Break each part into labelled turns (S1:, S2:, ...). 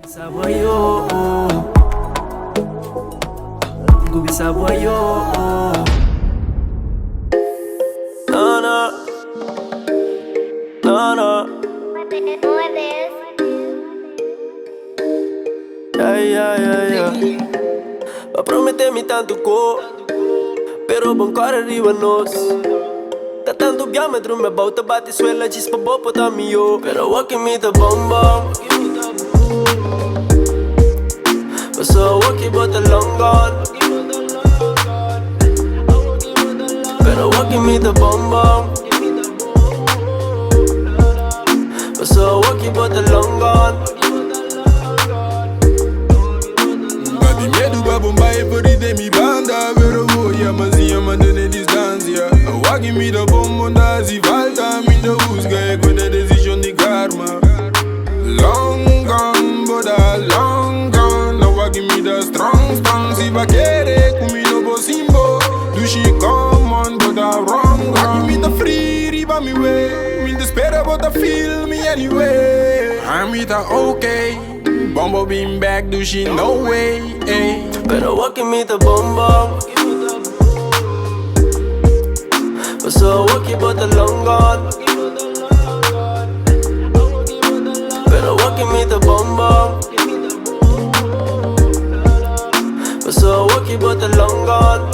S1: Saboyo, Gubi Saboyo. No, no, no, no. Yeah, yeah, yeah. Va promettermi tanto pero bom cara arriba nós. Tá tanto diâmetro, me bota bate suela, chispa bopo tá mio. Pero walking me the bom bom. So walkie bota long gone. Pero walking me the bom bom. So walkie bota long gone.
S2: Babi medo ba bombai por ide mi banda. Pero voy a manzia mandando distância. Walking me the bom onda si falta. Me the busca con a decision de karma. Long gone, boda long gone. Now give me the strong stance. If I get it, come in over simbo. Do she come on, but I wrong. Give me the free, riba me way. Me the spirit, but I feel me anyway. I'm with the okay. Bumbo beam back, do she no way, eh?
S1: Pero walking me the bom bom. So walkie bota long gone. Pero walking me the bom bom. So walkie bota long gone.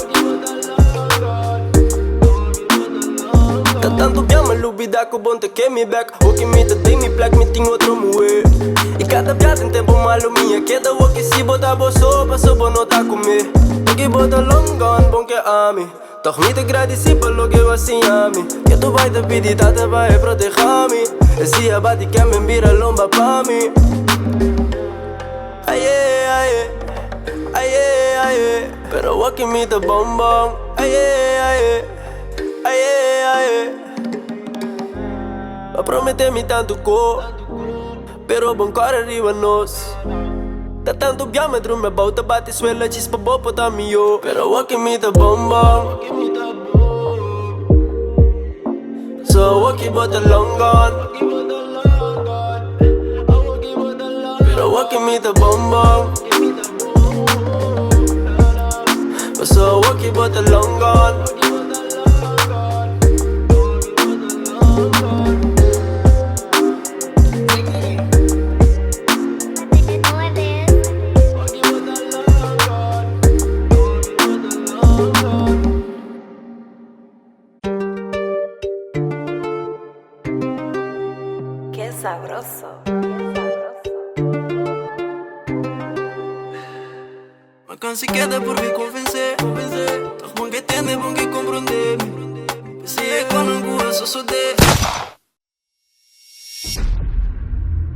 S1: Tá tanto bem, mas lubida com bom te que me back. Walking me the day, me black, me tem outro moe. E cada viagem tem tempo malo minha. Queda walkie se bota boa passou bom não tá comer. Walkie bota long gone, bom que ame. Toch niet agradeci pelo que eu assim ame. Que tu vai te pedir, tata vai proteger-me. Esse abate que me vira lomba pra mim. Aye, aye, aye, aye. Pero walking me the bom bom. Aye, aye, aye, aye. Va prometer-me tanto pero bom cara arriba nós. Tá tanto diâmetro, me bota bate suela, chispa bopo tá mio. Pero walking me the bom bom. So walkie bota long gone. Pero walking me the bom bom. So walkie bota long gone.
S3: Qué sabroso.
S1: Me cansé queda por me convencer. Toch bom que entender, bom que compreender. Pensei quando eu sou de